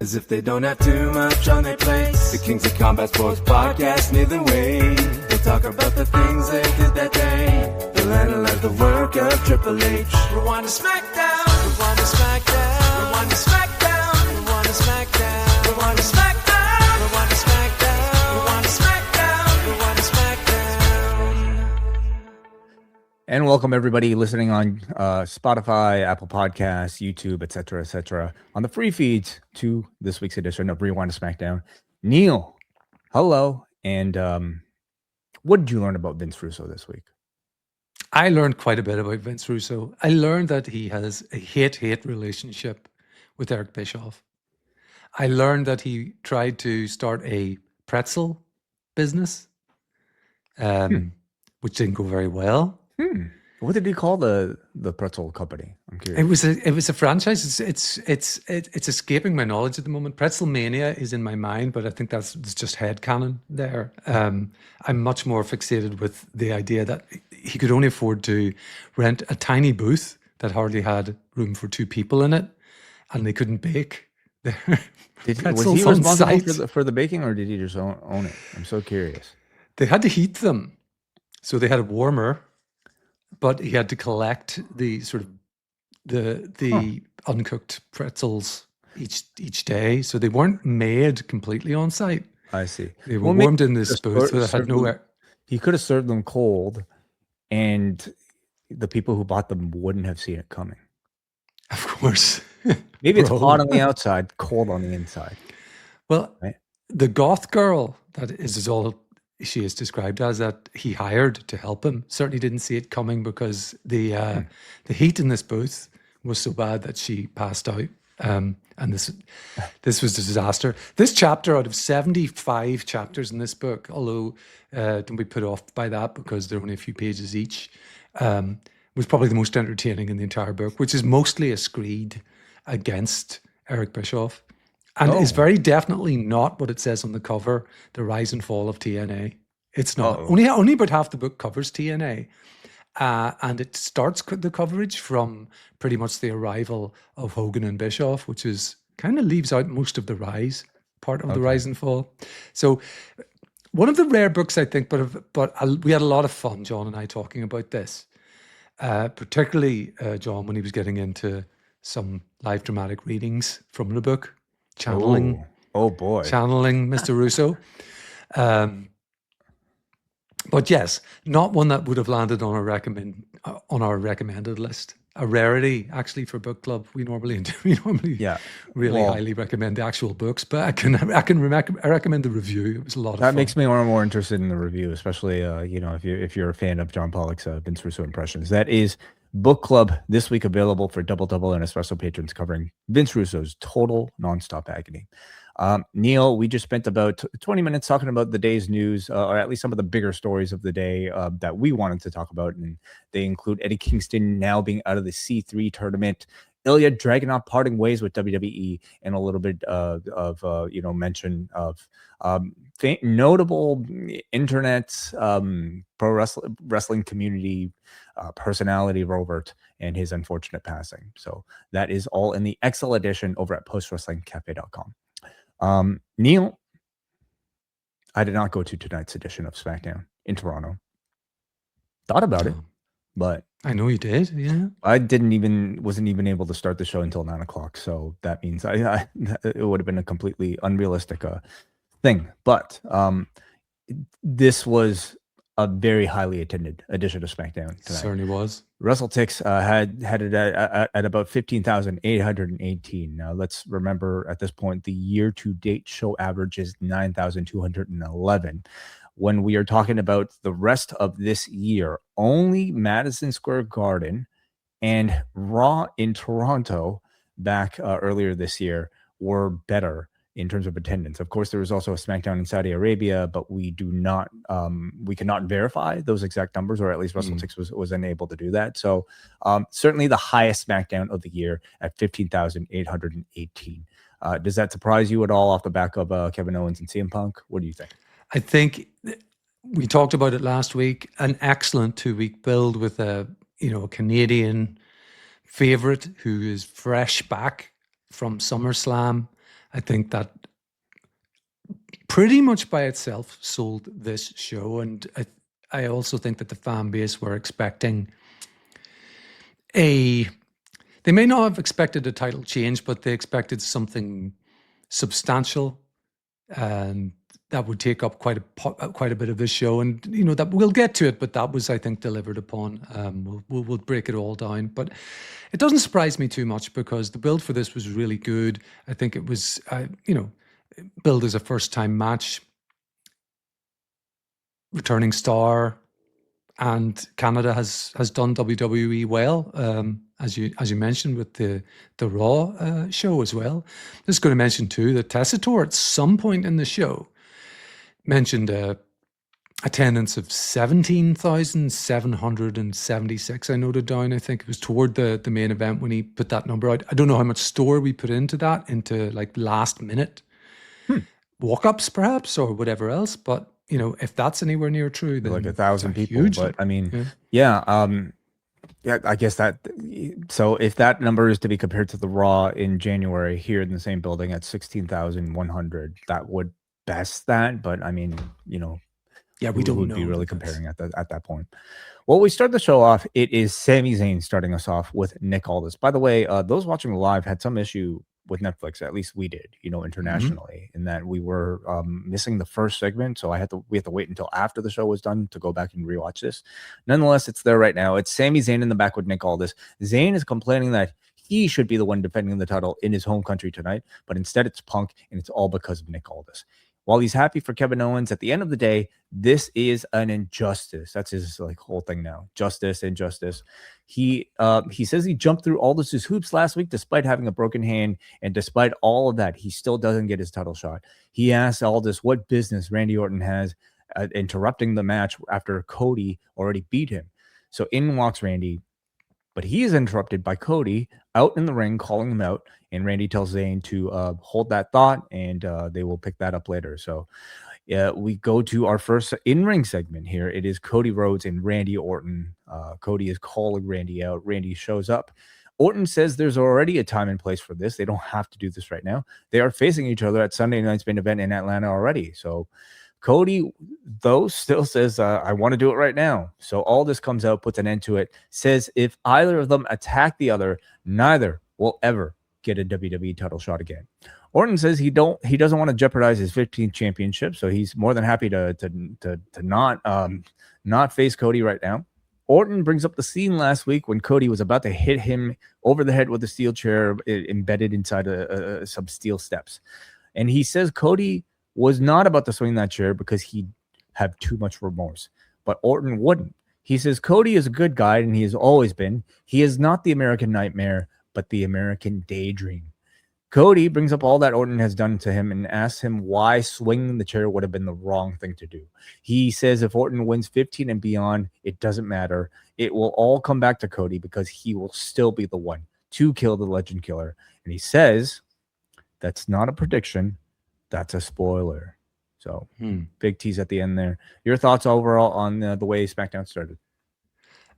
As if they don't have too much on their plates. The Kings of Combat Sports Podcast, Nathan Wade. They talk about the things they did that day. They'll analyze the work of Triple H. Rewind-A-SmackDown. Rewind-A-SmackDown. Rewind-A-SmackDown. Rewind-A-SmackDown. Rewind-A-SmackDown. Rewind-A-SmackDown. Rewind-A-SmackDown. Rewind-A-SmackDown. And welcome everybody listening on Spotify, Apple Podcasts, YouTube, etc., on the free feeds to this week's edition of Rewind-A-SmackDown. Neal, hello, and what did you learn about Vince Russo this week? I learned quite a bit about Vince Russo. I learned that he has a hate-hate relationship with Eric Bischoff. I learned that he tried to start a pretzel business, which didn't go very well. What did he call the pretzel company? I'm curious. It was a franchise. It's escaping my knowledge at the moment. Pretzel Mania is in my mind, but I think that's just headcanon there. I'm much more fixated with the idea that he could only afford to rent a tiny booth that hardly had room for two people in it, and they couldn't bake their Was he responsible for the baking, or did he just own it? I'm so curious. They had to heat them, so they had a warmer. But he had to collect the sort of the uncooked pretzels each day, so they weren't made completely on site. I see. They were warmed in this booth that had no air. He could have served them cold, and the people who bought them wouldn't have seen it coming. Of course. Maybe it's hot on the outside, cold on the inside. Well, right? The goth girl that is all she is described as, that he hired to help him, certainly didn't see it coming, because the heat in this booth was so bad that she passed out. And this was a disaster. This chapter, out of 75 chapters in this book, although don't be put off by that because they're only a few pages each, was probably the most entertaining in the entire book, which is mostly a screed against Eric Bischoff. And it's very definitely not what it says on the cover, the rise and fall of TNA. It's not. Only about half the book covers TNA. And it starts the coverage from pretty much the arrival of Hogan and Bischoff, which is kind of leaves out most of the rise part of the rise and fall. So one of the rare books, I think, but we had a lot of fun, John and I, talking about this, particularly John, when he was getting into some live dramatic readings from the book. Channeling. Oh boy. Channeling Mr. Russo. But yes, not one that would have landed on our recommended list. A rarity, actually, for book club. We normally really highly recommend the actual books, but I recommend the review. It was a lot of fun. That makes me more interested in the review, especially if you're a fan of John Pollock's Vince Russo impressions. That is Book Club, this week available for Double and Espresso patrons, covering Vince Russo's total nonstop agony. Neal, we just spent about 20 minutes talking about the day's news, or at least some of the bigger stories of the day that we wanted to talk about, and they include Eddie Kingston now being out of the C3 tournament, Ilja Dragunov parting ways with WWE, and a little bit of mention of notable internet pro wrestling community personality Rovert and his unfortunate passing. So that is all in the XL edition over at postwrestlingcafe.com. Neal, I did not go to tonight's edition of SmackDown in Toronto. Thought about it, but I know you did. Yeah, I wasn't even able to start the show until 9:00. So that means it would have been a completely unrealistic thing. But this was a very highly attended edition of SmackDown tonight. Certainly was. WrestleTix had it at about 15,818. Now let's remember, at this point, the year-to-date show average is 9,211. When we are talking about the rest of this year, only Madison Square Garden and Raw in Toronto back earlier this year were better in terms of attendance. Of course, there was also a SmackDown in Saudi Arabia, but we cannot verify those exact numbers, or at least WrestleTix was unable to do that. So certainly the highest SmackDown of the year at 15,818. Does that surprise you at all off the back of Kevin Owens and CM Punk? What do you think? I think we talked about it last week. An excellent 2-week build with a Canadian favorite who is fresh back from SummerSlam, I think that pretty much by itself sold this show. And I also think that the fan base were expecting they may not have expected a title change, but they expected something substantial, and that would take up quite a bit of this show. And that we'll get to it, but that was, I think, delivered upon. We'll break it all down, but it doesn't surprise me too much because the build for this was really good. I think it was billed as a first-time match, returning star, and Canada has done WWE well, as you mentioned with the Raw show as well. Just going to mention too that Tessitore at some point in the show mentioned attendance of 17,776. I noted down. I think it was toward the main event when he put that number out. I don't know how much store we put into that, into like last minute walk-ups perhaps or whatever else, but if that's anywhere near true, then like 1,000 people. Huge but number. I mean, yeah, I guess that. So if that number is to be compared to the Raw in January here in the same building at 16,100, that would best that. But I mean, yeah, we don't would know be really that comparing at that point. Well, we start the show off. It is Sami Zayn starting us off with Nick Aldis. By the way, those watching live had some issue with Netflix. At least we did, internationally, in that we were missing the first segment. So we had to wait until after the show was done to go back and rewatch this. Nonetheless, it's there right now. It's Sami Zayn in the back with Nick Aldis. Zayn is complaining that he should be the one defending the title in his home country tonight, but instead it's Punk, and it's all because of Nick Aldis. While he's happy for Kevin Owens, at the end of the day, this is an injustice. That's his whole thing now. Justice, injustice. He says he jumped through Aldis' hoops last week despite having a broken hand, and despite all of that, he still doesn't get his title shot. He asks Aldis what business Randy Orton has interrupting the match after Cody already beat him. So in walks Randy, but he is interrupted by Cody out in the ring calling him out, and Randy tells Zayn to hold that thought, and they will pick that up later. So we go to our first in-ring segment here. It is Cody Rhodes and Randy Orton. Cody is calling Randy out. Randy shows up. Orton says there's already a time and place for this. They don't have to do this right now. They are facing each other at Sunday night's main event in Atlanta already. So Cody, though, still says, I want to do it right now. So all this comes out, puts an end to it, says if either of them attack the other, neither will ever get a WWE title shot again. Orton says he doesn't want to jeopardize his 15th championship, so he's more than happy to not face Cody right now. Orton brings up the scene last week when Cody was about to hit him over the head with a steel chair embedded inside some steel steps. And he says Cody was not about to swing that chair because he'd have too much remorse. But Orton wouldn't. He says Cody is a good guy, and he has always been. He is not the American Nightmare, but the American Daydream. Cody brings up all that Orton has done to him and asks him why swinging the chair would have been the wrong thing to do. He says if Orton wins 15 and beyond, it doesn't matter. It will all come back to Cody because he will still be the one to kill the Legend Killer. And he says that's not a prediction. That's a spoiler. So big tease at the end there. Your thoughts overall on the way SmackDown started?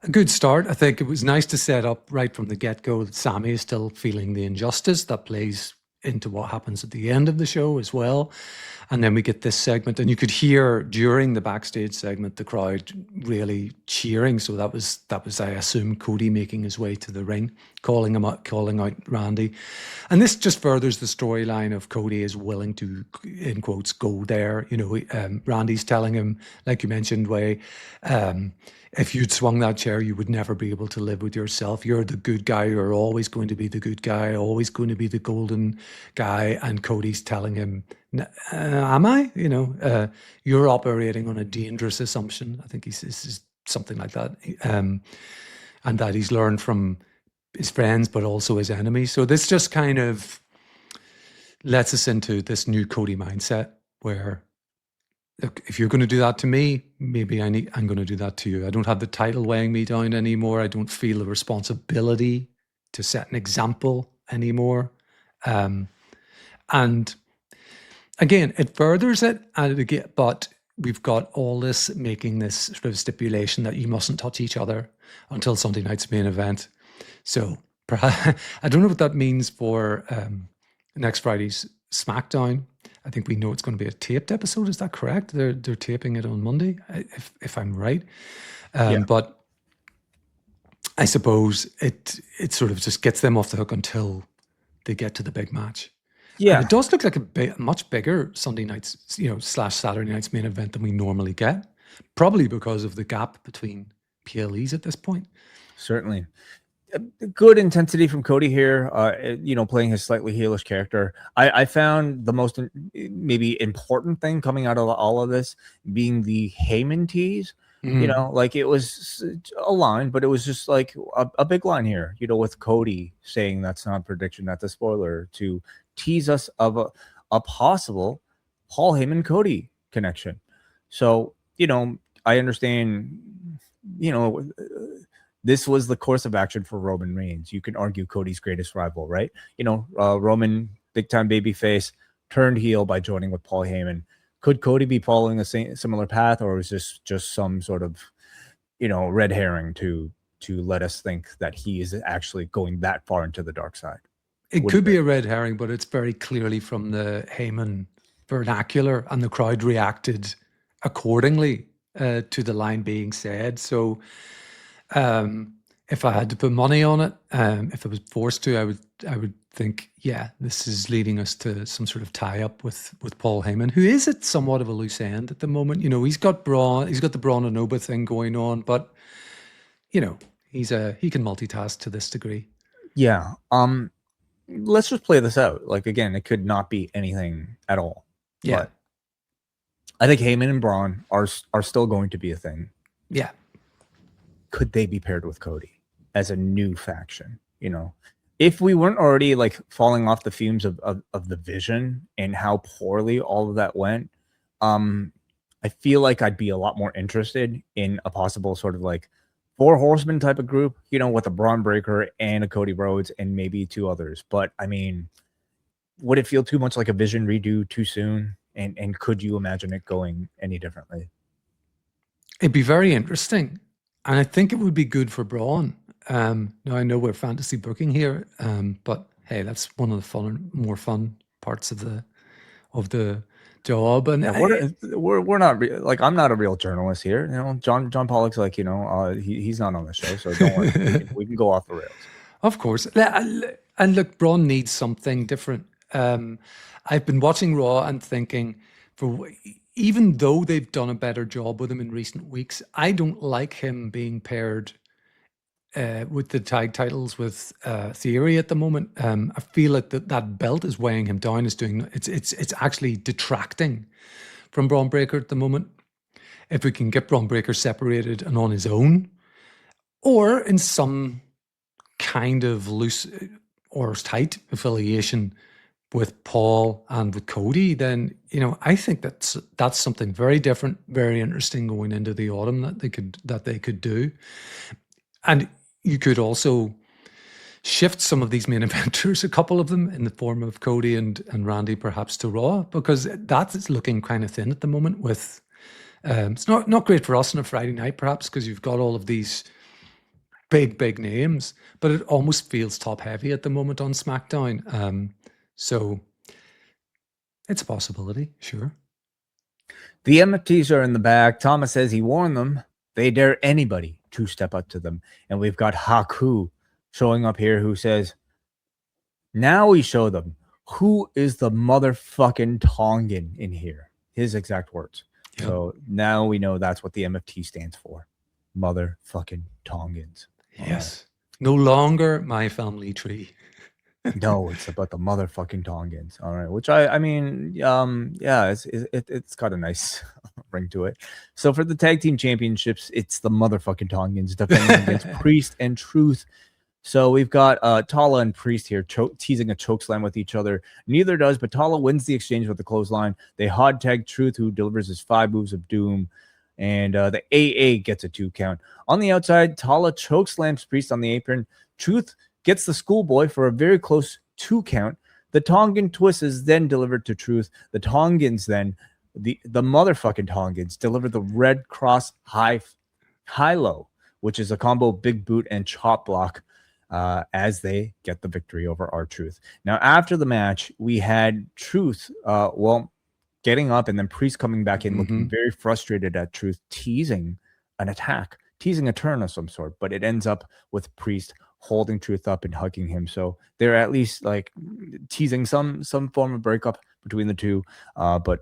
A good start. I think it was nice to set up right from the get-go that Sami is still feeling the injustice. That plays into what happens at the end of the show as well. And then we get this segment, and you could hear during the backstage segment the crowd really cheering. So that was I assume Cody making his way to the ring, calling out Randy. And this just furthers the storyline of Cody is willing to, in quotes, go there. Randy's telling him, like you mentioned, if you'd swung that chair, you would never be able to live with yourself. You're the good guy. You're always going to be the good guy, always going to be the golden guy. And Cody's telling him, am I? You're operating on a dangerous assumption. I think he says something like that. And that he's learned from his friends, but also his enemies. So this just kind of lets us into this new Cody mindset where, look, if you're going to do that to me, maybe I'm going to do that to you. I don't have the title weighing me down anymore. I don't feel the responsibility to set an example anymore. And again, it furthers it, but we've got all this making this sort of stipulation that you mustn't touch each other until Sunday night's main event. So perhaps, I don't know what that means for next Friday's SmackDown. I think we know it's going to be a taped episode. Is that correct? They're taping it on Monday, if I'm right. But I suppose it sort of just gets them off the hook until they get to the big match. Yeah. And it does look like a much bigger Sunday nights, / Saturday nights main event than we normally get. Probably because of the gap between PLEs at this point. Certainly. Good intensity from Cody here, playing his slightly heelish character. I found the most maybe important thing coming out of all of this being the Heyman tease. Like it was a line, but it was just like a big line here, with Cody saying that's not a prediction, that's a spoiler, to tease us of a possible Paul Heyman Cody connection. So, I understand, this was the course of action for Roman Reigns. You can argue Cody's greatest rival, right? Roman, big time babyface, turned heel by joining with Paul Heyman. Could Cody be following a similar path, or is this just some sort of, red herring to let us think that he is actually going that far into the dark side? It could be a red herring, but it's very clearly from the Heyman vernacular, and the crowd reacted accordingly to the line being said. So if I had to put money on it, if I was forced to, I would think, this is leading us to some sort of tie-up with Paul Heyman, who is at somewhat of a loose end at the moment. He's got the Braun and Oba thing going on, but he can multitask to this degree. Yeah. Let's just play this out. Like, again, it could not be anything at all. Yeah. But I think Heyman and Braun are still going to be a thing. Yeah. Could they be paired with Cody as a new faction? If we weren't already like falling off the fumes of the Vision and how poorly all of that went, I feel like I'd be a lot more interested in a possible sort of like 4 horsemen type of group, with a Braun Breaker and a Cody Rhodes and maybe 2 others. But I mean, would it feel too much like a Vision redo too soon? And could you imagine it going any differently? It'd be very interesting. And I think it would be good for Braun. Now I know we're fantasy booking here, but hey, that's one of the more fun parts of the job. And we're not like, I'm not a real journalist here. John Pollock's like, he's not on the show, so don't worry, we can go off the rails. Of course. And look, Braun needs something different. I've been watching Raw and thinking, even though they've done a better job with him in recent weeks, I don't like him being paired with the tag titles with Theory at the moment. I feel like that belt is weighing him down. It's actually detracting from Braun Breaker at the moment. If we can get Braun Breaker separated and on his own, or in some kind of loose or tight affiliation with Paul and with Cody, then I think that's something very different, very interesting going into the autumn that they could do. And you could also shift some of these main eventers, a couple of them, in the form of Cody and Randy, perhaps to Raw, because that is looking kind of thin at the moment. With it's not great for us on a Friday night, perhaps, because you've got all of these big names, but it almost feels top heavy at the moment on SmackDown. So it's a possibility, sure. The MFTs are in the back. Thomas says he warned them. They dare anybody to step up to them. And we've got Haku showing up here who says, now we show them who is the motherfucking Tongan in here. His exact words. Yep. So now we know that's what the MFT stands for. Motherfucking Tongans. Yes. No longer my family tree. No, it's about the motherfucking Tongans. All right, which I mean, it's got a nice ring to it. So for the tag team championships, it's the motherfucking Tongans defending against Priest and Truth. So we've got Tala and Priest here teasing a chokeslam with each other. Neither does, but Tala wins the exchange with the clothesline. They hot tag Truth, who delivers his 5 moves of doom, and the AA gets a 2 count. On the outside, Tala chokeslams Priest on the apron. Truth gets the schoolboy for a very close 2 count. The Tongan twist is then delivered to Truth. The Tongans then, the motherfucking Tongans, deliver the Red Cross high-low, which is a combo big boot and chop block. as they get the victory over R-Truth. Now, after the match, we had Truth, getting up and then Priest coming back in, looking very frustrated at Truth, teasing an attack, teasing a turn of some sort, but it ends up with Priest holding Truth up and hugging him. So they're at least like teasing some form of breakup between the two, but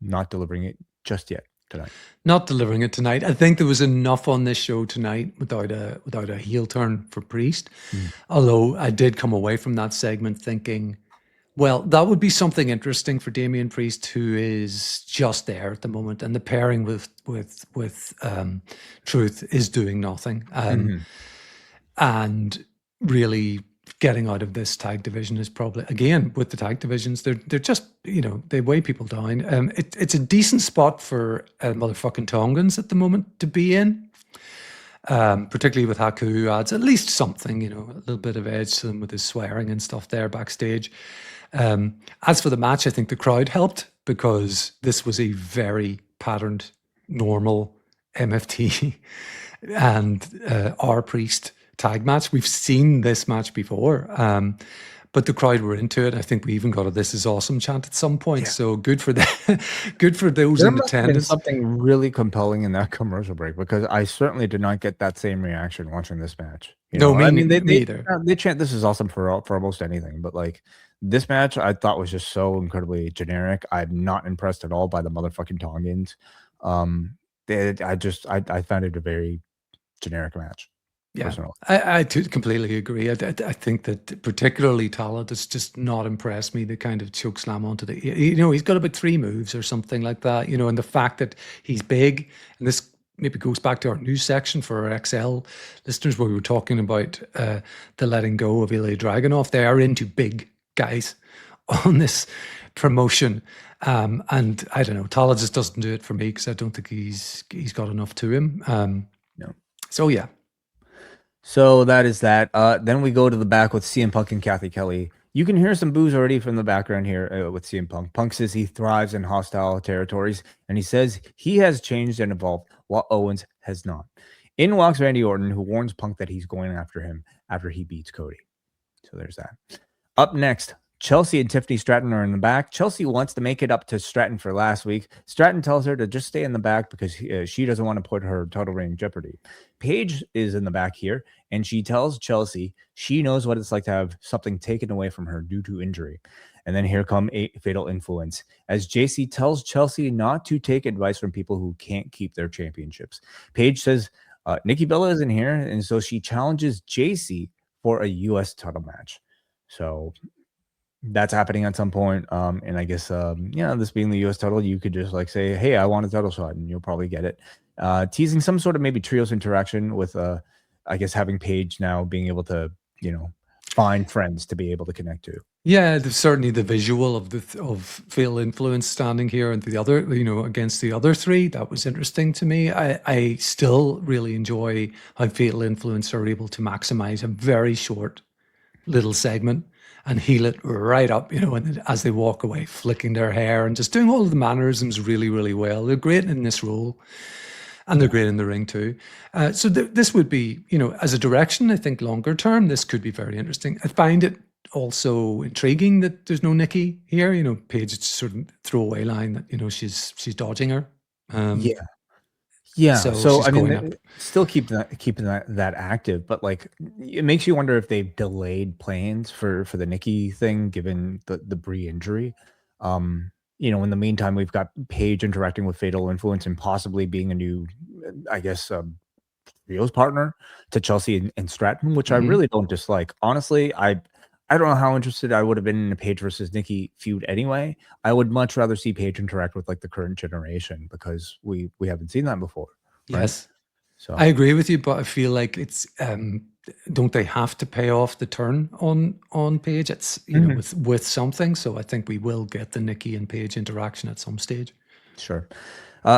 not delivering it just yet tonight. Not delivering it tonight. I think there was enough on this show tonight without a heel turn for Priest. Although I did come away from that segment thinking, well, that would be something interesting for Damian Priest, who is just there at the moment, and the pairing with Truth is doing nothing. And really getting out of this tag division is probably, again, with the tag divisions, they're just, they weigh people down. It's a decent spot for motherfucking Tongans at the moment to be in, particularly with Haku, who adds at least something, a little bit of edge to them with his swearing and stuff there backstage. As for the match, I think the crowd helped, because this was a very patterned, normal MFT and our Priest tag match. We've seen this match before, but the crowd were into it. I think we even got a "This is awesome" chant at some point. So good for them. Good for those in attendance. Something really compelling in that commercial break, because I certainly did not get that same reaction watching this match. Me neither. They chant "This is awesome" for almost anything, but like this match, I thought was just so incredibly generic. I'm not impressed at all by the motherfucking Tongans. I found it a very generic match. Yeah, I completely agree. I think that particularly Talent has just not impressed me. The kind of choke slam onto the, he's got about 3 moves or something like that, and the fact that he's big, and this maybe goes back to our news section for our XL listeners, where we were talking about the letting go of Ilja Dragunov. They are into big guys on this promotion. And I don't know, Talent just doesn't do it for me, because I don't think he's got enough to him. No. So yeah. So that is that. Then we go to the back with CM Punk and Kathy Kelly. You can hear some boos already from the background here with CM Punk. Punk says he thrives in hostile territories, and he says he has changed and evolved, while Owens has not. In walks Randy Orton, who warns Punk that he's going after him after he beats Cody. So there's that. Up next, Chelsea and Tiffany Stratton are in the back. Chelsea wants to make it up to Stratton for last week. Stratton tells her to just stay in the back because she doesn't want to put her title reign in jeopardy. Paige is in the back here, and she tells Chelsea she knows what it's like to have something taken away from her due to injury. And then here come a Fatal Influence, as JC tells Chelsea not to take advice from people who can't keep their championships. Paige says Nikki Bella isn't here, and so she challenges JC for a U.S. title match. So that's happening at some point. And I guess, this being the U.S. title, you could just like say, hey, I want a title shot, and you'll probably get it. Teasing some sort of maybe trios interaction with, I guess, having Paige now being able to, find friends to be able to connect to. Yeah, there's certainly the visual of Fatal Influence standing here and the other, against the other 3. That was interesting to me. I still really enjoy how Fatal Influence are able to maximize a very short little segment and heal it right up, and as they walk away, flicking their hair and just doing all of the mannerisms really, really well. They're great in this role, and they're great in the ring too. So this would be, as a direction, I think longer term, this could be very interesting. I find it also intriguing that there's no Nikki here. Paige's sort of throwaway line that, she's dodging her. Yeah. So I mean, still keeping that active, but like it makes you wonder if they've delayed plans for the Nikki thing, given the Brie injury. In the meantime, we've got Paige interacting with Fatal Influence and possibly being a new, I guess, trios partner to Chelsea and Stratton, which I really don't dislike. Honestly, I don't know how interested I would have been in a Paige versus Nikki feud anyway. I would much rather see Paige interact with like the current generation, because we haven't seen that before. Right? Yes. So I agree with you, but I feel like it's don't they have to pay off the turn on Paige? It's with something. So I think we will get the Nikki and Paige interaction at some stage. Sure.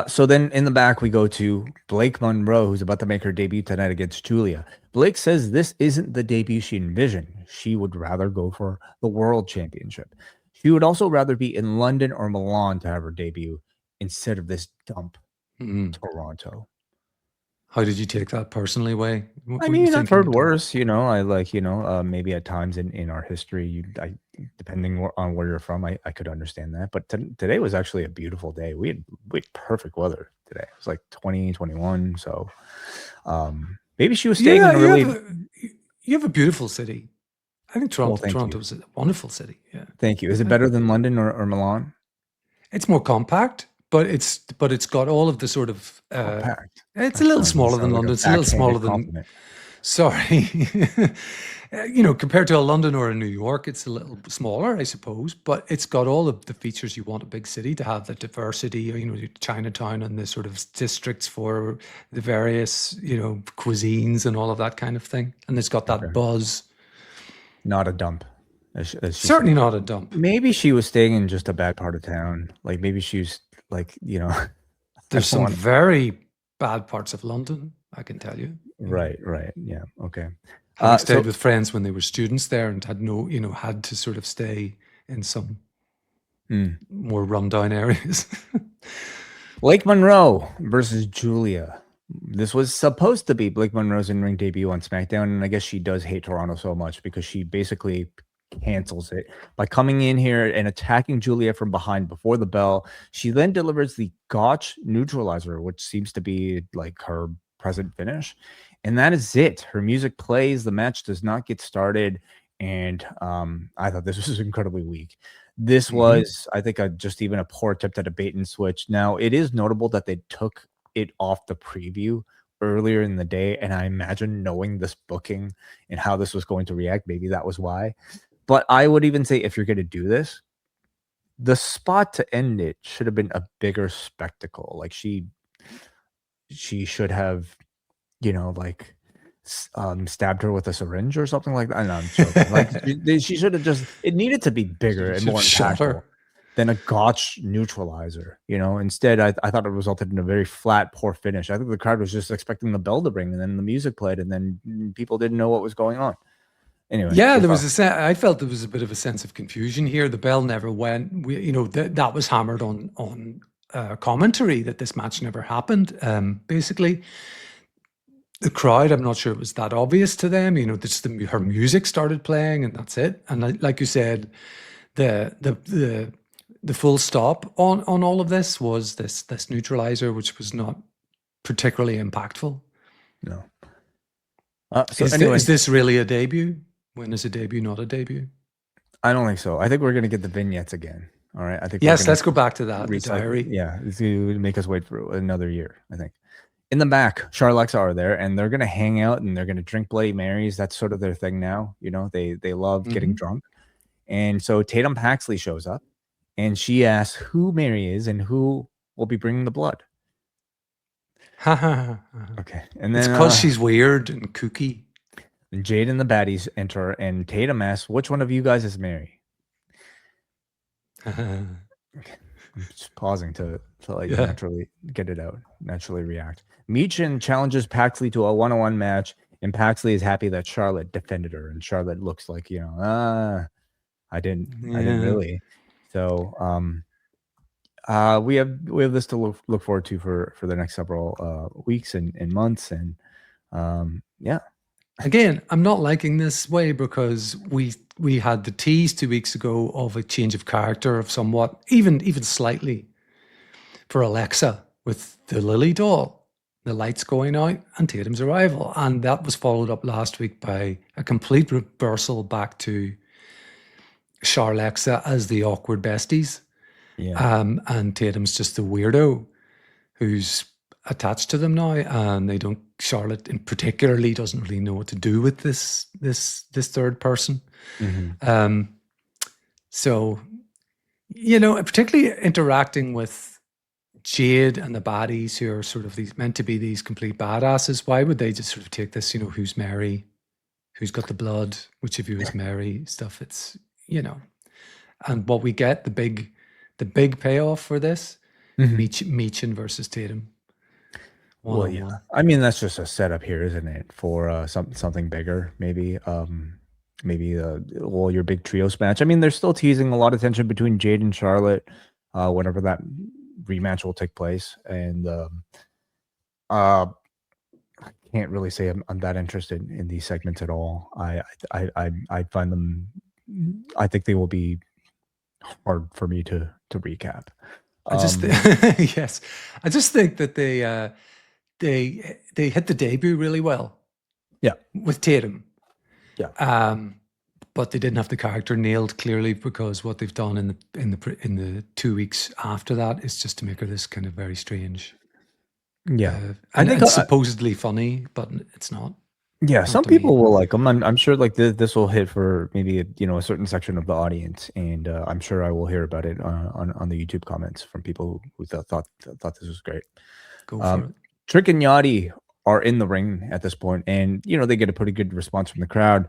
So then in the back, we go to Blake Monroe, who's about to make her debut tonight against Julia. Blake says this isn't the debut she envisioned. She would rather go for the World Championship. She would also rather be in London or Milan to have her debut instead of this dump Toronto. How did you take that personally, Way? What I were you mean, I've thinking? heard worse. I like, maybe at times in our history, depending on where you're from, I could understand that. But today was actually a beautiful day. We had perfect weather today. It was like 20, 21. So maybe she was staying in a really. You have a beautiful city. I think Well, thank you. Toronto's a wonderful city. Yeah. Thank you. Is it better than London or Milan? It's more compact, but it's got all of the sort of Compact. it's a little smaller than London. It's a little smaller than compliment. Sorry. Compared to a London or a New York, it's a little smaller, I suppose, but it's got all of the features you want a big city to have, the diversity, Chinatown and the sort of districts for the various, cuisines and all of that kind of thing. And it's got that buzz. Not a dump. Certainly not a dump. Maybe she was staying in just a bad part of town. Like maybe she was like, There's some very bad parts of London, I can tell you. Right. Yeah. Okay. I stayed with friends when they were students there and had to sort of stay in some more rundown areas. Blake Monroe versus Julia. This was supposed to be Blake Monroe's in-ring debut on SmackDown, and I guess she does hate Toronto so much because she basically cancels it by coming in here and attacking Julia from behind before the bell. She then delivers the Gotch neutralizer, which seems to be like her present finish. And that is it. Her music plays. The match does not get started. And I thought this was incredibly weak. This was, I think, just even a poor attempt at a bait and switch. Now, it is notable that they took it off the preview earlier in the day. And I imagine knowing this booking and how this was going to react, maybe that was why. But I would even say if you're going to do this, the spot to end it should have been a bigger spectacle. Like she should have, stabbed her with a syringe or something like that. No, I'm joking. Like she should have just. It needed to be bigger and more impactful than a Gotch neutralizer. Instead, I thought it resulted in a very flat, poor finish. I think the crowd was just expecting the bell to ring, and then the music played, and then people didn't know what was going on. Anyway, yeah, there was I felt there was a bit of a sense of confusion here. The bell never went. That was hammered on commentary that this match never happened. Basically, the crowd, I'm not sure it was that obvious to them. Her music started playing, and that's it. And like you said, the full stop on all of this was this neutralizer, which was not particularly impactful. No. Is this really a debut? When is a debut not a debut? I don't think so. I think we're going to get the vignettes again. All right. I think let's go back to that. The diary. Yeah, it's going to make us wait for another year, I think. In the back, Charlexa are there, and they're going to hang out and they're going to drink Bloody Marys. That's sort of their thing now. They love getting drunk. And so Tatum Paxley shows up, and she asks who Mary is and who will be bringing the blood. Okay. And then it's because she's weird and kooky. And Jade and the baddies enter, and Tatum asks, which one of you guys is Mary? Okay. I'm just pausing to naturally get it out, naturally react. Meechin challenges Paxley to a one-on-one match, and Paxley is happy that Charlotte defended her, and Charlotte looks like, I didn't really. So we have this to look forward to for the next several weeks and months, and yeah. Again, I'm not liking this way because we had the tease 2 weeks ago of a change of character of somewhat, even slightly, for Alexa with the Lily doll, the lights going out, and Tatum's arrival. And that was followed up last week by a complete reversal back to Charlexa as the awkward besties. Yeah. And Tatum's just the weirdo who's attached to them now, and Charlotte in particularly doesn't really know what to do with this third person. So particularly interacting with Jade and the baddies, who are sort of meant to be these complete badasses. Why would they just sort of take this, who's Mary, who's got the blood, which of you is Mary stuff? It's and what we get, the big payoff for this, Meechin versus Tatum. Well, yeah. I mean, that's just a setup here, isn't it, for something bigger, maybe. Your big trios match. I mean, they're still teasing a lot of tension between Jade and Charlotte, whenever that rematch will take place, and can't really say I'm that interested in these segments at all. I find them. I think they will be hard for me to recap. I just yes, I just think that they hit the debut really well. Yeah. With Tatum. Yeah. But they didn't have the character nailed clearly, because what they've done in the 2 weeks after that is just to make her this kind of very strange. Yeah. I think it's supposedly funny, but it's not. Yeah, some people will like them. I'm sure like this will hit for maybe a certain section of the audience, and I'm sure I will hear about it on the YouTube comments from people who thought this was great. Go for it. Trick and Yachty are in the ring at this point, and they get a pretty good response from the crowd.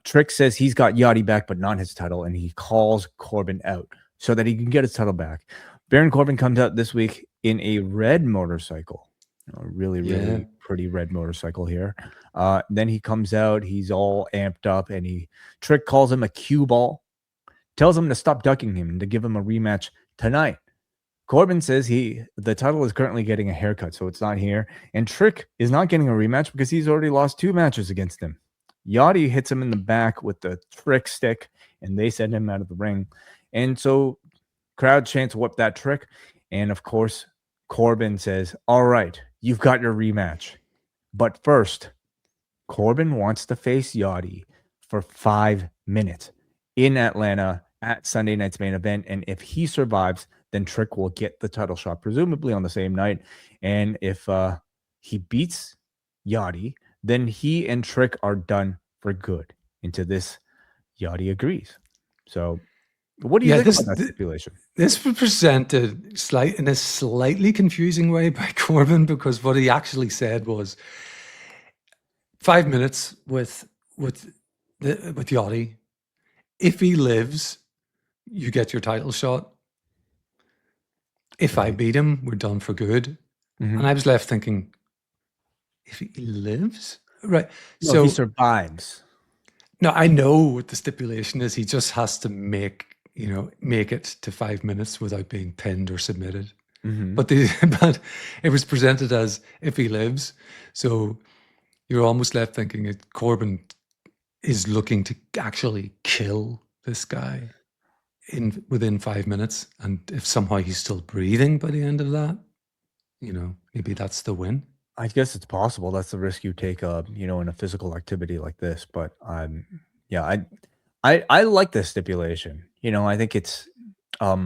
Trick says he's got Yachty back, but not his title, and he calls Corbin out so that he can get his title back. Baron Corbin comes out this week in a red motorcycle. Really pretty red motorcycle here. Then he comes out, he's all amped up, and Trick calls him a cue ball, tells him to stop ducking him and to give him a rematch tonight. Corbin says the title is currently getting a haircut, so it's not here. And Trick is not getting a rematch because he's already lost 2 matches against him. Yachty hits him in the back with the Trick stick, and they send him out of the ring. And so crowd chants, "Whoop that Trick." And of course, Corbin says, "All right, you've got your rematch. But first, Corbin wants to face Yachty for 5 minutes in Atlanta at Sunday night's main event. And if he survives, then Trick will get the title shot, presumably on the same night. And if he beats Yachty, then he and Trick are done for good." Into this, Yachty agrees. So what do you think about that stipulation? This was presented in a slightly confusing way by Corbin, because what he actually said was 5 minutes with Yachty. If he lives, you get your title shot. If I beat him, we're done for good. Mm-hmm. And I was left thinking, if he lives? Right. No, so he survives. No, I know what the stipulation is. He just has to make it to 5 minutes without being pinned or submitted. Mm-hmm. But it was presented as if he lives. So you're almost left thinking that Corbin is looking to actually kill this guy within 5 minutes. And if somehow he's still breathing by the end of that, maybe that's the win. I guess it's possible. That's the risk you take, in a physical activity like this. But I like this stipulation. I think it's a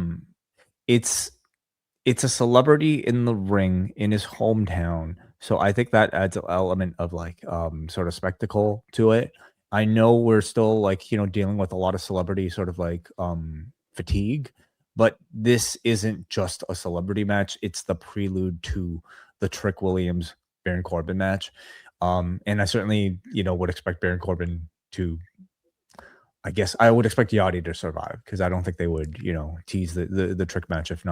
celebrity in the ring in his hometown. So I think that adds an element of sort of spectacle to it. I know we're still dealing with a lot of celebrity sort of fatigue, but this isn't just a celebrity match. It's the prelude to the Trick Williams Baron Corbin match. And I certainly, would expect Baron Corbin to, I guess I would expect Yachty to survive, because I don't think they would, tease the Trick match if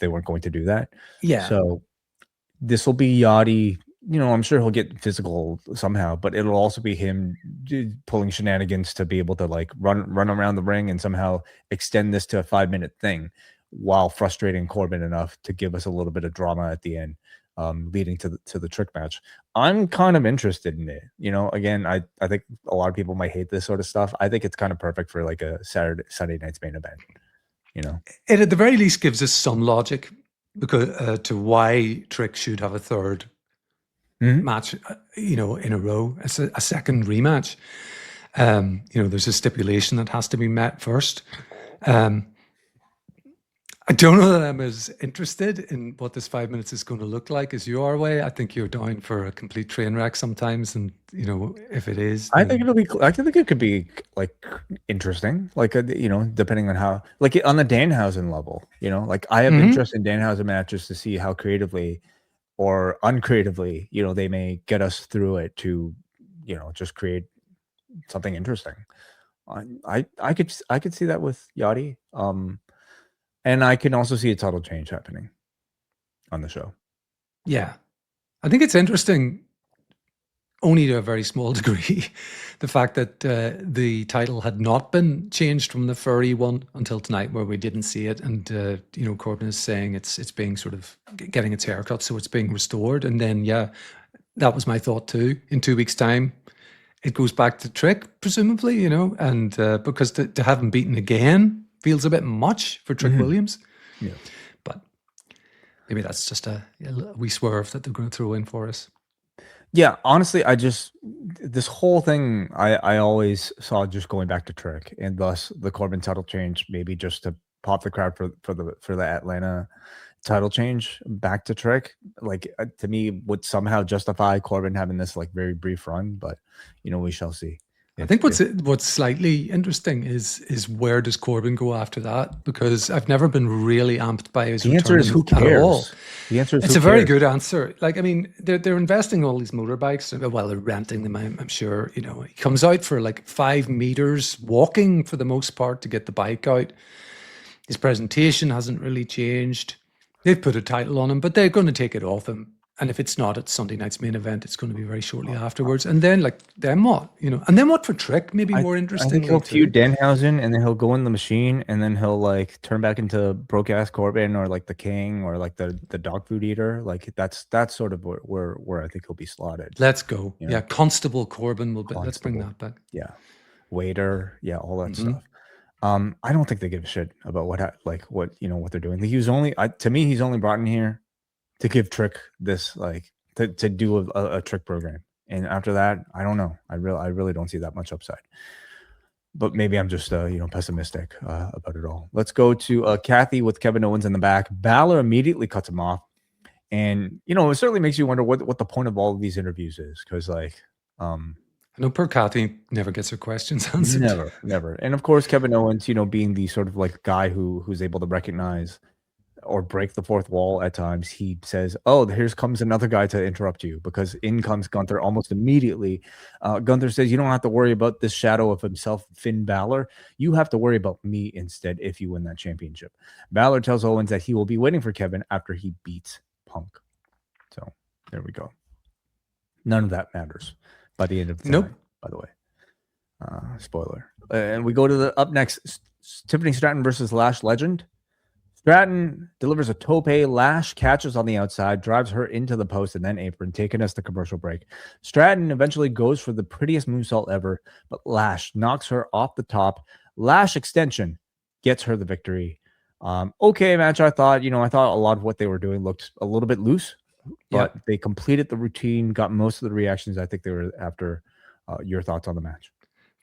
they weren't going to do that. Yeah. So this will be Yachty. I'm sure he'll get physical somehow, but it'll also be him pulling shenanigans to be able to run around the ring and somehow extend this to a 5-minute thing, while frustrating Corbin enough to give us a little bit of drama at the end, leading to the Trick match. I'm kind of interested in it. Again, I think a lot of people might hate this sort of stuff. I think it's kind of perfect for a Sunday night's main event. It at the very least gives us some logic because to why Trick should have a third match, in a row, a second rematch. There's a stipulation that has to be met first. I don't know that I'm as interested in what this 5 minutes is going to look like as you are, Way. I think you're down for a complete train wreck sometimes, and if it is, I think it could be interesting, depending on how, on the Danhausen level, I have interest in Danhausen matches to see how creatively or uncreatively, they may get us through it to, just create something interesting. I could see that with Yachty. And I can also see a title change happening on the show. Yeah. I think it's interesting only to a very small degree, the fact that the title had not been changed from the furry one until tonight, where we didn't see it. And, Corbin is saying it's being sort of getting its haircut, so it's being restored. And then, that was my thought too. In 2 weeks' time, it goes back to Trick, presumably, and because to have him beaten again feels a bit much for Trick Williams. Yeah. But maybe that's just a wee swerve that they're going to throw in for us. Yeah, honestly, this whole thing I always saw just going back to Trick, and thus the Corbin title change, maybe just to pop the crowd for the Atlanta title change back to Trick, like to me would somehow justify Corbin having this like very brief run, but we shall see. I think what's slightly interesting is where does Corbin go after that? Because I've never been really amped by his return. The answer is who cares? The answer is it's a very good answer. Like, I mean, they're investing in all these motorbikes. Well, they're renting them. I'm sure. He comes out for like 5 meters walking for the most part to get the bike out. His presentation hasn't really changed. They've put a title on him, but they're going to take it off him. And if it's not at Sunday night's main event, it's going to be very shortly afterwards. And then, then what? And then what for Trick? Maybe more interesting. I think he'll feud Danhausen, and then he'll go in the machine, and then he'll like turn back into broke ass Corbin, or like the King, or like the dog food eater. Like that's sort of where I think he'll be slotted. Let's go. Yeah, Constable Corbin will be. Let's bring that back. Yeah, waiter. Yeah, all that stuff. I don't think they give a shit about what they're doing. He's only to me, he's only brought in here to give Trick this, like, to do a Trick program, and after that, I don't know. I really don't see that much upside. But maybe I'm just pessimistic about it all. Let's go to Kathy with Kevin Owens in the back. Balor immediately cuts him off, and it certainly makes you wonder what the point of all of these interviews is, because I know poor Kathy never gets her questions answered. Never. And of course, Kevin Owens, being the sort of like guy who's able to recognize or break the fourth wall at times, he says, "Oh, here comes another guy to interrupt you," because in comes Gunther almost immediately. Gunther says, "You don't have to worry about this shadow of himself, Finn Balor. You have to worry about me instead if you win that championship." Balor tells Owens that he will be waiting for Kevin after he beats Punk. So there we go. None of that matters by the end of the night, by the way. Spoiler. And we go to the up next, Tiffany Stratton versus Lash Legend. Stratton delivers a tope. Lash catches on the outside, drives her into the post and then apron, taking us to commercial break. Stratton eventually goes for the prettiest moonsault ever, but Lash knocks her off the top. Lash extension gets her the victory. Okay match, I thought. I thought a lot of what they were doing looked a little bit loose, but they completed the routine, got most of the reactions I think they were after. Your thoughts on the match?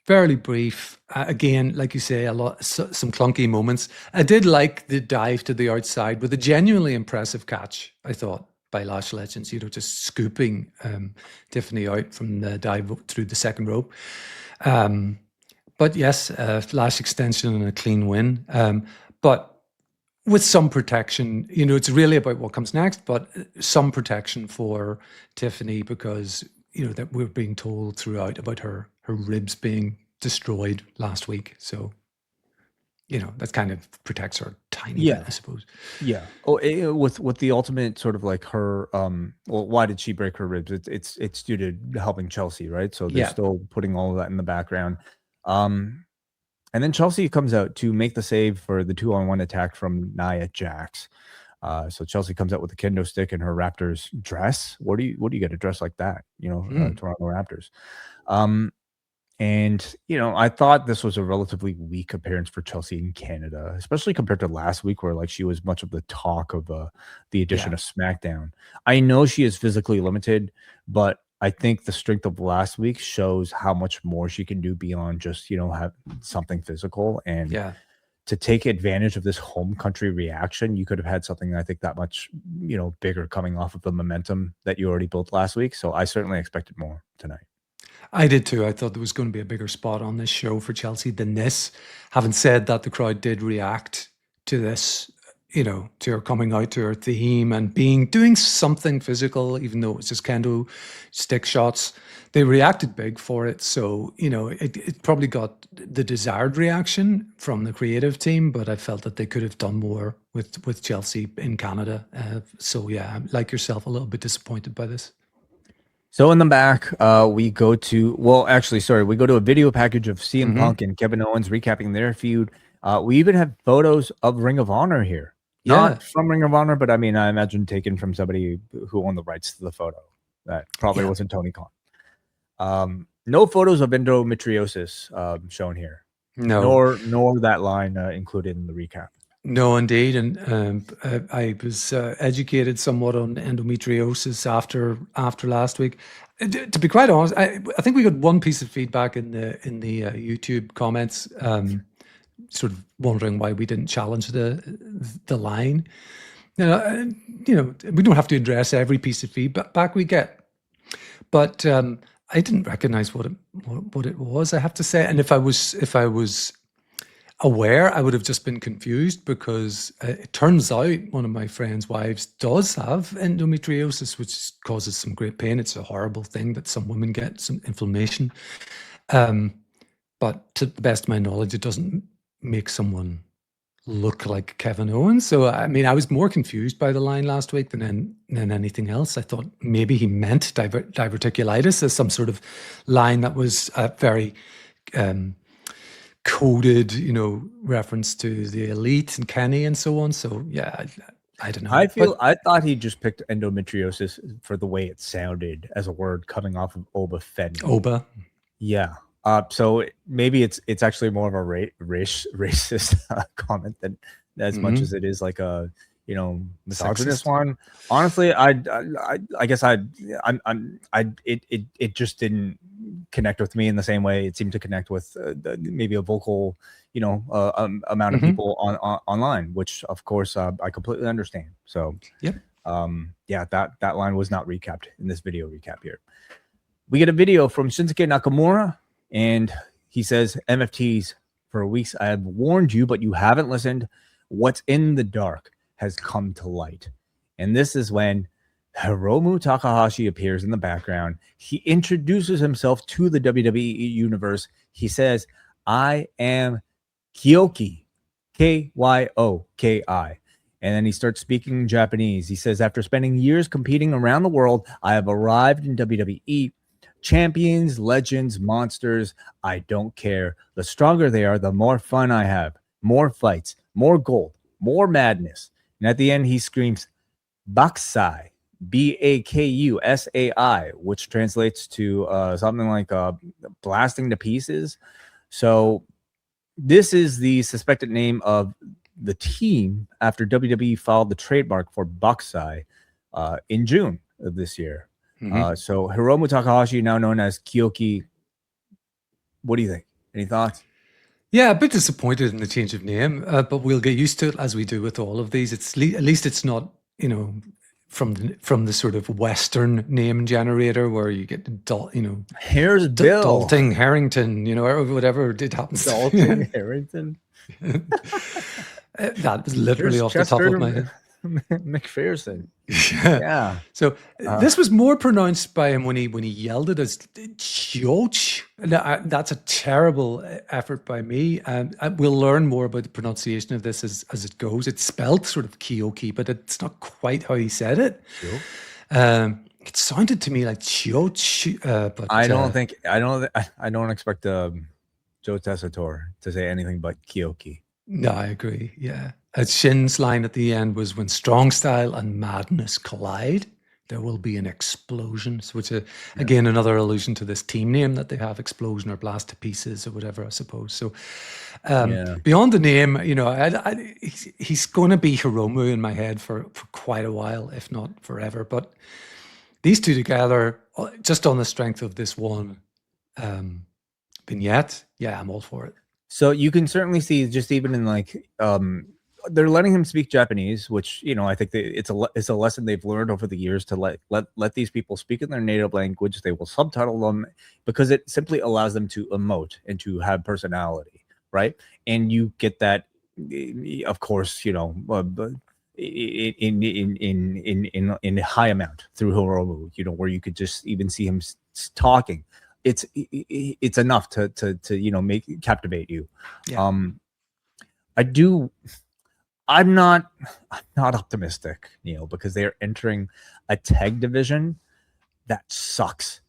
Fairly brief. Again, like you say, some clunky moments. I did like the dive to the outside with a genuinely impressive catch, I thought, by Lash Legends, just scooping Tiffany out from the dive through the second rope. But yes, Lash extension and a clean win. But with some protection, it's really about what comes next, but some protection for Tiffany, because that we're being told throughout about her ribs being destroyed last week. So, that kind of protects her tiny bit, I suppose. Yeah. Oh, with the ultimate sort of like her, why did she break her ribs? It's due to helping Chelsea, right? So they're still putting all of that in the background. And then Chelsea comes out to make the save for the 2-on-1 attack from Nia Jax. So Chelsea comes out with a kendo stick in her Raptors dress. What do you get a dress like that? Toronto Raptors. And I thought this was a relatively weak appearance for Chelsea in Canada, especially compared to last week, where like she was much of the talk of the addition of SmackDown. I know she is physically limited, but I think the strength of last week shows how much more she can do beyond just have something physical. And to take advantage of this home country reaction, you could have had something I think that much, bigger coming off of the momentum that you already built last week. So I certainly expected more tonight. I did too. I thought there was going to be a bigger spot on this show for Chelsea than this. Having said that, the crowd did react to this, to her coming out to her theme and doing something physical, even though it's just kendo stick shots. They reacted big for it. So, it probably got the desired reaction from the creative team, but I felt that they could have done more with Chelsea in Canada. So, yeah, like yourself, a little bit disappointed by this. So in the back, we go to we go to a video package of CM Punk and Kevin Owens recapping their feud. We even have photos of Ring of Honor here. Not from Ring of Honor, but I mean, I imagine taken from somebody who owned the rights to the photo. That probably wasn't Tony Khan. No photos of endometriosis shown here. No. Nor that line included in the recap. No, indeed. And I was educated somewhat on endometriosis after last week. To be quite honest, I think we got one piece of feedback in the YouTube comments, sort of wondering why we didn't challenge the line. We don't have to address every piece of feedback we get, but I didn't recognize what it was, I have to say. And if I was aware, I would have just been confused, because it turns out one of my friend's wives does have endometriosis, which causes some great pain. It's a horrible thing that some women get, some inflammation. But to the best of my knowledge, it doesn't make someone look like Kevin Owens. So, I mean, I was more confused by the line last week than anything else. I thought maybe he meant diverticulitis as some sort of line that was very coded, reference to the Elite and Kenny and so on. So yeah, I don't know. I thought he just picked endometriosis for the way it sounded as a word coming off of Oba Fenn. Oba. Yeah. So maybe it's actually more of a racist comment than as much as it is like a misogynist one. Honestly, I guess it just didn't connect with me in the same way it seemed to connect with maybe a vocal amount of people online, which of course I completely understand. So that line was not recapped in this video recap here. We get a video from Shinsuke Nakamura, and he says, MFTs, for weeks I have warned you, but you haven't listened. What's in the dark has come to light. And this is when Hiromu Takahashi appears in the background. He introduces himself to the WWE universe. He says, I am Kyoki, Kyoki. And then he starts speaking Japanese. He says, after spending years competing around the world, I have arrived in WWE. Champions, legends, monsters, I don't care. The stronger they are, the more fun I have. More fights, more gold, more madness. And at the end, he screams, Bakusai, Bakusai, which translates to something like blasting to pieces. So this is the suspected name of the team after WWE filed the trademark for Bakusai in June of this year. So Hiromu Takahashi, now known as Kyoki. What do you think? Any thoughts? Yeah, a bit disappointed in the change of name, but we'll get used to it as we do with all of these. At least it's not, from the sort of Western name generator where you get here's Bill Dalting Harrington, or whatever it happens. Dalting Harrington. That was literally off the top of my head. McPherson. Yeah. So this was more pronounced by him when he yelled it as Chioch. That's a terrible effort by me. We'll learn more about the pronunciation of this as it goes. It's spelled sort of Kyoki, but it's not quite how he said it. Sure. It sounded to me like Chioch, but I don't expect Joe Tessitore to say anything but Kyoki. No, I agree. Yeah. Shin's line at the end was, when strong style and madness collide, there will be an explosion. So which again, another allusion to this team name that they have, Explosion or Blast to Pieces or whatever, I suppose. So beyond the name, he's going to be Hiromu in my head for quite a while, if not forever. But these two together, just on the strength of this one vignette, yeah, I'm all for it. So you can certainly see, just even in like they're letting him speak Japanese, which I think it's a lesson they've learned over the years to let these people speak in their native language. They will subtitle them because it simply allows them to emote and to have personality, right? And you get that, of course, in high amount through Hiromu, where you could just even see him talking. It's enough to captivate you. Yeah. I'm not optimistic, Neal, because they're entering a tag division that sucks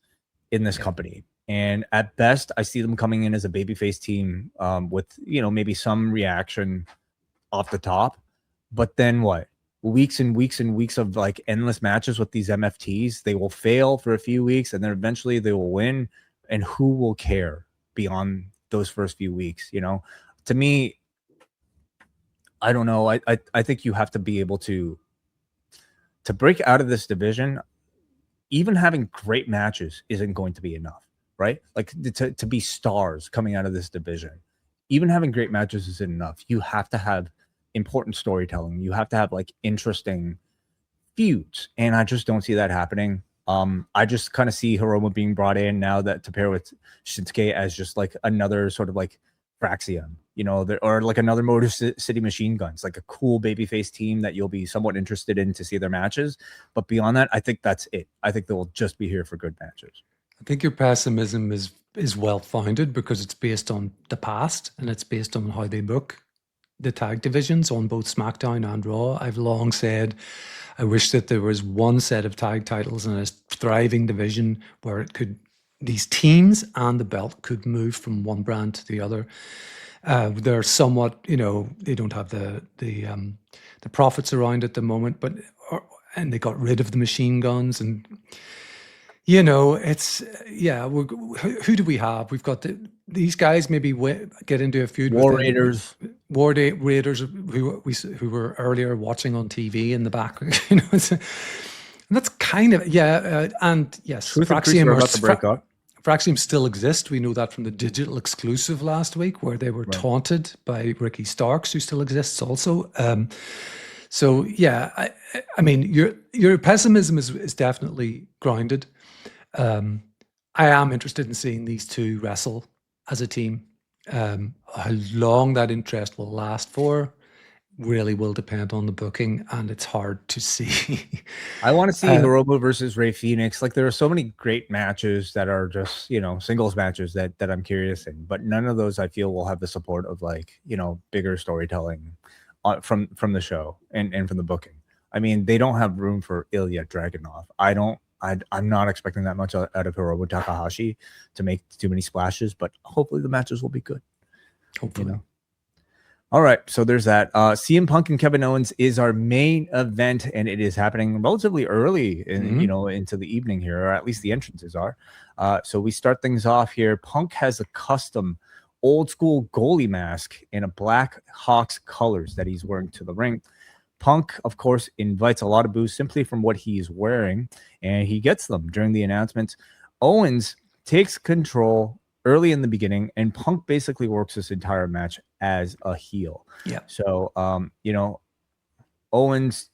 in this company. And at best, I see them coming in as a babyface team with, maybe some reaction off the top. But then what? Weeks and weeks and weeks of like endless matches with these MFTs. They will fail for a few weeks and then eventually they will win. And who will care beyond those first few weeks? To me, I don't know. I think you have to be able to break out of this division. Even having great matches isn't going to be enough, right? Like to be stars coming out of this division, even having great matches isn't enough. You have to have important storytelling. You have to have like interesting feuds, and I just don't see that happening. I just kind of see Hiromu being brought in now that to pair with Shinsuke as just like another sort of like Fraxium, or like another Motor City Machine Guns, like a cool babyface team that you'll be somewhat interested in to see their matches. But beyond that, I think that's it. I think they will just be here for good matches. I think your pessimism is well founded because it's based on the past and it's based on how they book the tag divisions on both SmackDown and Raw. I've long said I wish that there was one set of tag titles and a thriving division where these teams and the belt could move from one brand to the other. They're somewhat, they don't have the profits around at the moment, and they got rid of the machine guns, and it's who do we have? We've got these guys maybe get into a feud War with Raiders, who were earlier watching on TV in the back. And that's kind of and yes, Fraxium still exists. We know that from the digital exclusive last week, where they were taunted by Ricky Starks, who still exists also. So yeah, I mean, your pessimism is definitely grounded. I am interested in seeing these two wrestle as a team. How long that interest will last for really will depend on the booking, and it's hard to see. I want to see Hiromu versus Rey Fenix. Like, there are so many great matches that are just, singles matches that I'm curious in, but none of those I feel will have the support of bigger storytelling from the show and from the booking. I mean, they don't have room for Ilja Dragunov. I'm not expecting that much out of Hiromu Takahashi to make too many splashes, but hopefully the matches will be good. Hopefully. All right, so there's that. CM Punk and Kevin Owens is our main event, and it is happening relatively early into the evening here, or at least the entrances are. So we start things off here. Punk has a custom old school goalie mask in a Black Hawks colors that he's wearing to the ring. Punk, of course, invites a lot of boos simply from what he is wearing, and he gets them during the announcements. Owens takes control early in the beginning, and Punk basically works this entire match as a heel. Yeah. So, Owens,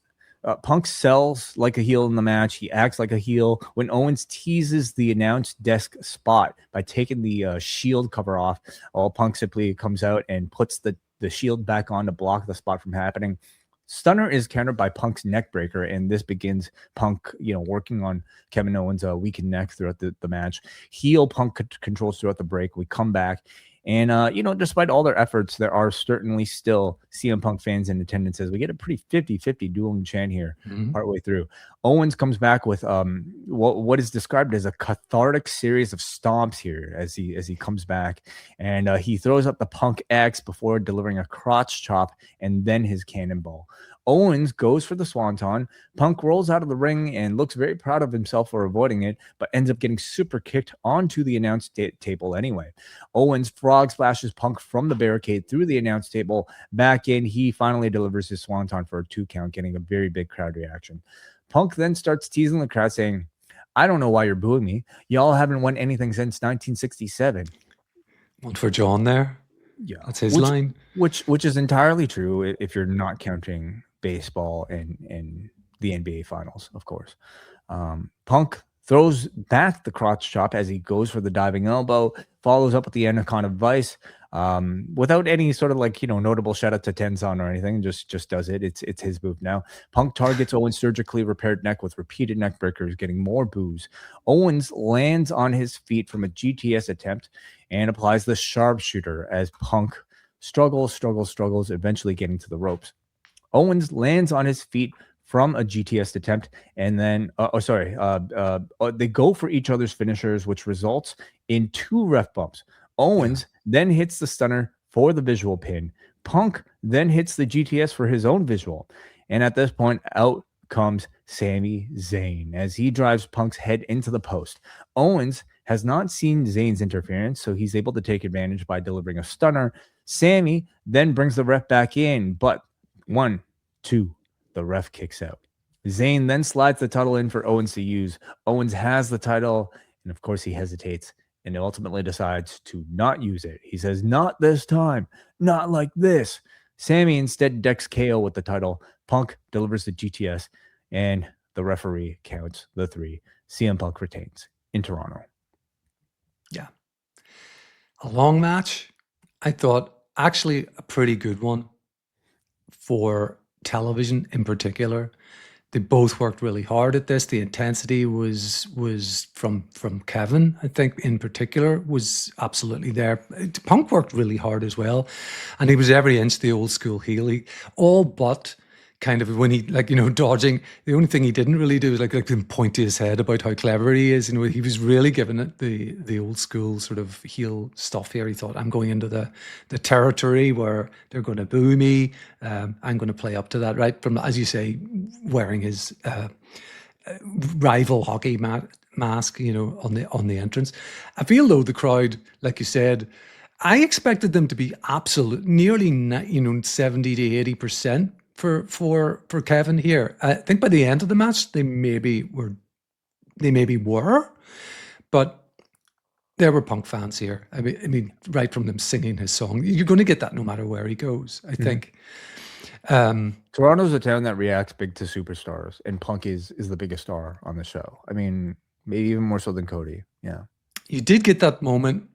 Punk sells like a heel in the match. He acts like a heel. When Owens teases the announce desk spot by taking the shield cover off, Punk simply comes out and puts the shield back on to block the spot from happening. Stunner is countered by Punk's neck breaker, and this begins Punk, working on Kevin Owens' weakened neck throughout the match. Heel Punk controls throughout the break. We come back, and despite all their efforts, there are certainly still CM Punk fans in attendance as we get a pretty 50-50 dueling chant here partway through. Owens comes back with what is described as a cathartic series of stomps here as he comes back, and he throws up the Punk X before delivering a crotch chop and then his cannonball. Owens goes for the swanton. Punk rolls out of the ring and looks very proud of himself for avoiding it, but ends up getting super kicked onto the announce table anyway. Owens frog splashes Punk from the barricade through the announce table back in. He finally delivers his swanton for a 2 count, getting a very big crowd reaction. Punk then starts teasing the crowd, saying, "I don't know why you're booing me. Y'all haven't won anything since 1967. One for John there. Yeah, that's his line. Which is entirely true if you're not counting baseball and the NBA finals, of course. Punk throws back the crotch chop as he goes for the diving elbow, follows up with the Anaconda Vice without any sort of notable shout out to Tenzan or anything. Just does it. It's his move now. Punk targets Owens' surgically repaired neck with repeated neck breakers, getting more boos. Owens lands on his feet from a GTS attempt and applies the sharpshooter as Punk struggles, eventually getting to the ropes. Owens lands on his feet from a GTS attempt, and then they go for each other's finishers, which results in 2 ref bumps. Owens then hits the stunner for the visual pin. Punk then hits the GTS for his own visual, and at this point, out comes Sami Zayn as he drives Punk's head into the post. Owens has not seen Zayn's interference, so he's able to take advantage by delivering a stunner. Sami then brings the ref back in, but 1, 2, the ref kicks out. Zayn then slides the title in for Owens to use. Owens has the title, and of course he hesitates and ultimately decides to not use it. He says, "Not this time, not like this." Sami instead decks KO with the title. Punk delivers the GTS, and the referee counts the 3. CM Punk retains in Toronto. Yeah. A long match. I thought actually a pretty good one for television in particular. They both worked really hard at this. The intensity was from Kevin, I think, in particular, was absolutely there. Punk worked really hard as well, and he was every inch the old school heel. He, all but kind of when he, like, you know, dodging. The only thing he didn't really do was like point to his head about how clever he is. You know, he was really giving it the old school sort of heel stuff here. He thought, I'm going into the territory where they're going to boo me. I'm going to play up to that, right? From, as you say, wearing his rival hockey mask, you know, on the entrance. I feel though the crowd, like you said, I expected them to be nearly 70 to 80%. For Kevin here. I think by the end of the match they maybe were, but there were Punk fans here. I mean, right from them singing his song, you're going to get that no matter where he goes. I think. Toronto's a town that reacts big to superstars, and Punk is the biggest star on the show. I mean, maybe even more so than Cody. Yeah, you did get that moment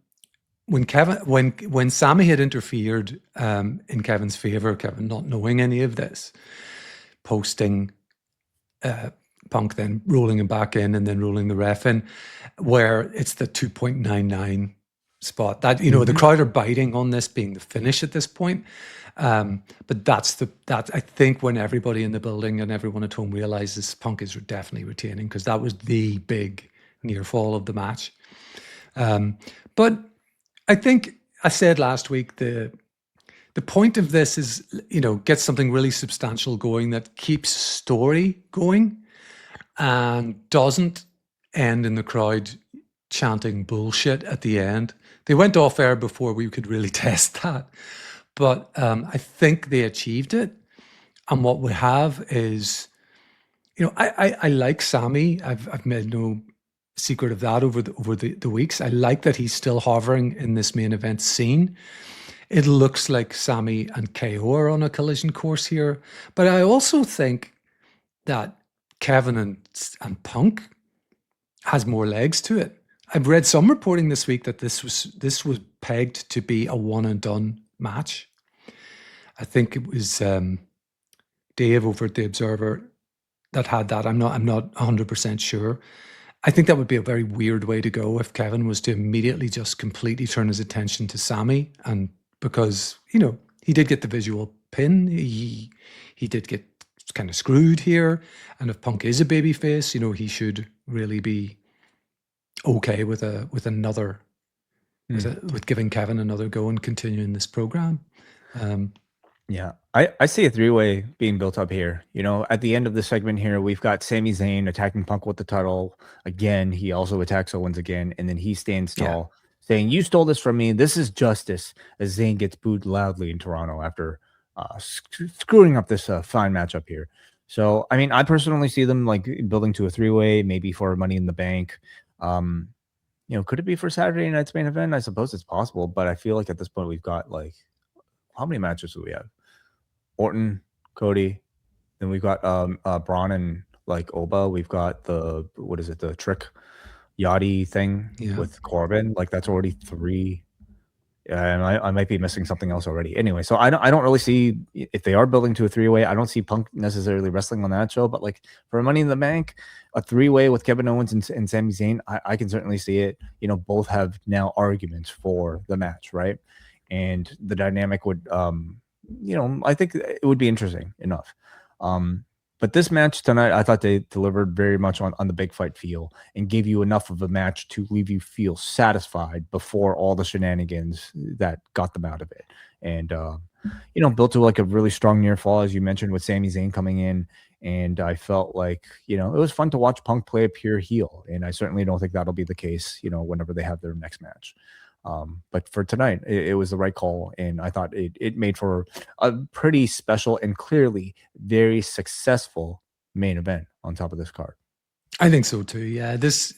when Sami had interfered in Kevin's favor, Kevin not knowing any of this, posting Punk, then rolling him back in and then rolling the ref in, where it's the 2.99 spot that, you know, the crowd are biting on this being the finish at this point. But that's I think when everybody in the building and everyone at home realizes Punk is definitely retaining, because that was the big near fall of the match. But I think I said last week the point of this is, you know, get something really substantial going that keeps story going and doesn't end in the crowd chanting bullshit at the end. They went off air before we could really test that, but I think they achieved it. And what we have is, you know, I like Sami. I've made no secret of that over the weeks. I like that he's still hovering in this main event scene. It looks like Sami and KO are on a collision course here, but I also think that Kevin and Punk has more legs to it. I've read some reporting this week that this was pegged to be a one and done match. I think it was Dave over at the Observer that had that. I'm not 100% sure. I think that would be a very weird way to go if Kevin was to immediately just completely turn his attention to Sami, and because, you know, he did get the visual pin, he did get kind of screwed here, and if Punk is a babyface, you know, he should really be okay with another with giving Kevin another go and continuing this program. Yeah, I see a 3-way being built up here. You know, at the end of the segment here, we've got Sami Zayn attacking Punk with the title again. He also attacks Owens again, and then he stands tall, saying, "You stole this from me. This is justice." As Zayn gets booed loudly in Toronto after screwing up this fine matchup here. So, I mean, I personally see them like building to a 3-way, maybe for Money in the Bank. You know, could it be for Saturday night's main event? I suppose it's possible, but I feel like at this point we've got like, how many matches do we have? Orton, Cody, then we've got Braun and like Oba. We've got the Trick Yachty thing with Corbin. Like that's already 3. And I might be missing something else already. Anyway, so I don't really see, if they are building to a 3-way, I don't see Punk necessarily wrestling on that show. But like for Money in the Bank, a 3-way with Kevin Owens and Sami Zayn, I can certainly see it. You know, both have now arguments for the match, right? And the dynamic would, you know, I think it would be interesting enough. But this match tonight, I thought they delivered very much on the big fight feel and gave you enough of a match to leave you feel satisfied before all the shenanigans that got them out of it. And, built to like a really strong near fall, as you mentioned, with Sami Zayn coming in. And I felt like, it was fun to watch Punk play a pure heel. And I certainly don't think that'll be the case, whenever they have their next match. But for tonight, it was the right call. And I thought it made for a pretty special and clearly very successful main event on top of this card. I think so too. Yeah, this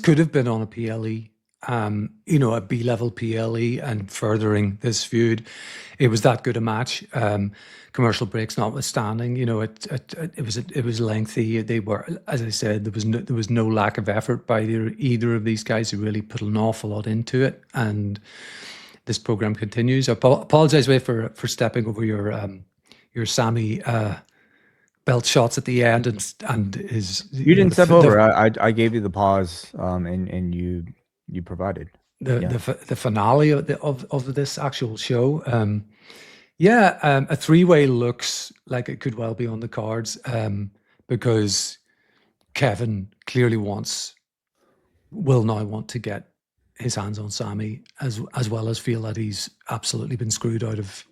could have been on a PLE, a B-level PLE, and furthering this feud. It was that good a match. Commercial breaks notwithstanding, it was lengthy. They were, as I said, there was no lack of effort by either of these guys who really put an awful lot into it. And this program continues. I apologize, Ray, for stepping over your Sami belt shots at the end and his. You didn't step over. I gave you the pause, and you provided the finale of this actual show. A three-way looks like it could well be on the cards, because Kevin clearly will now want to get his hands on Sami, as well as feel that he's absolutely been screwed out of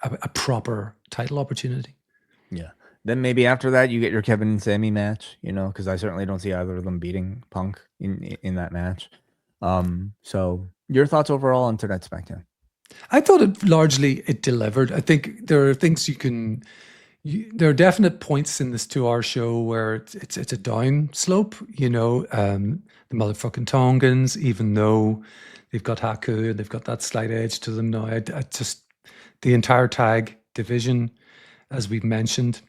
a proper title opportunity. Yeah. Then maybe after that you get your Kevin and Sami match, because I certainly don't see either of them beating Punk in that match. So your thoughts overall on tonight's SmackDown? I thought it delivered. I think there are things there are definite points in this 2-hour show where it's a down slope, the motherfucking Tongans, even though they've got Haku and they've got that slight edge to them now. I just, the entire tag division, as we've mentioned,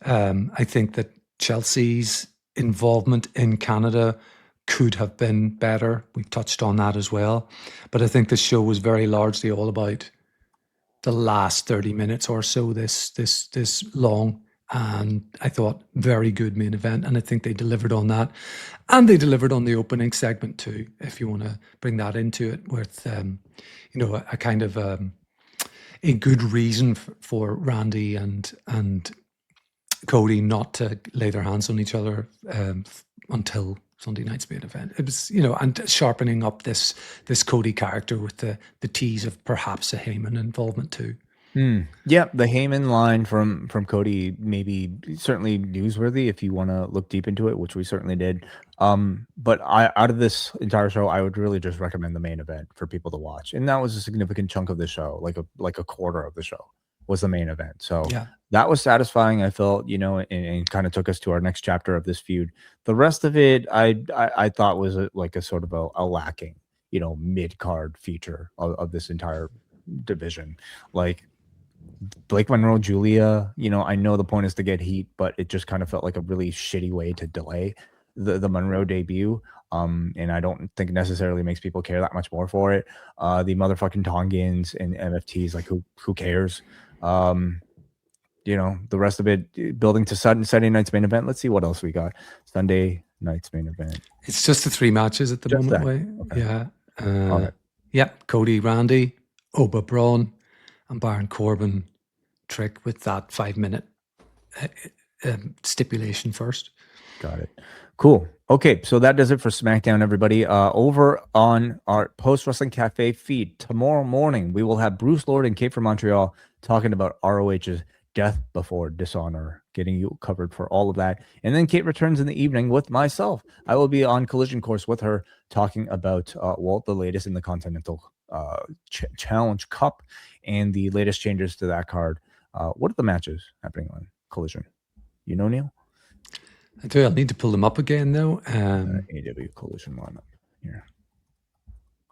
I think that Chelsea's involvement in Canada could have been better. We've touched on that as well. But I think the show was very largely all about the last 30 minutes or so, this long. And I thought very good main event. And I think they delivered on that. And they delivered on the opening segment too, if you want to bring that into it, with, a kind of a good reason for Randy and Cody not to lay their hands on each other until Sunday night's main event. It was, and sharpening up this Cody character with the tease of perhaps a Heyman involvement too. Yeah, the Heyman line from Cody maybe certainly newsworthy if you want to look deep into it, which we certainly did. But out of this entire show, I would really just recommend the main event for people to watch, and that was a significant chunk of the show, like a quarter of the show was the main event. So yeah, that was satisfying, I felt, and kind of took us to our next chapter of this feud. The rest of it, I thought was like a sort of a lacking, mid-card feature of this entire division. Like Blake Monroe, Julia, I know the point is to get heat, but it just kind of felt like a really shitty way to delay the Monroe debut. And I don't think necessarily makes people care that much more for it. The motherfucking Tongans and MFTs, like who cares? The rest of it building to Sunday night's main event. Let's see what else we got. Sunday night's main event. It's just the 3 matches at the just moment. Okay. Yeah. Right. Yeah. Cody, Randy, Oba Braun, and Baron Corbin trick with that 5-minute stipulation first. Got it. Cool. Okay, so that does it for SmackDown, everybody. Over on our Post Wrestling Cafe feed tomorrow morning, we will have Bruce Lord and Kate from Montreal talking about ROH's Death Before Dishonor, getting you covered for all of that. And then Kate returns in the evening with myself. I will be on Collision Course with her talking about the latest in the Continental Challenge Cup and the latest changes to that card. What are the matches happening on Collision? Neal? I do. I'll need to pull them up again, though. AW Collision lineup here.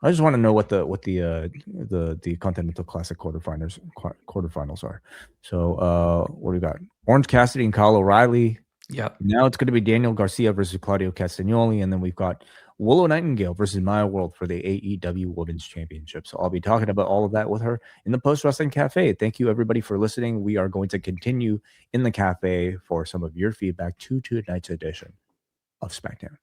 I just want to know what the Continental Classic quarterfinals are. So what do we got? Orange Cassidy and Kyle O'Reilly. Yep. Now it's going to be Daniel Garcia versus Claudio Castagnoli, and then we've got Willow Nightingale versus Maya World for the AEW Women's Championship. So I'll be talking about all of that with her in the Post Wrestling Cafe. Thank you, everybody, for listening. We are going to continue in the cafe for some of your feedback to tonight's edition of SmackDown.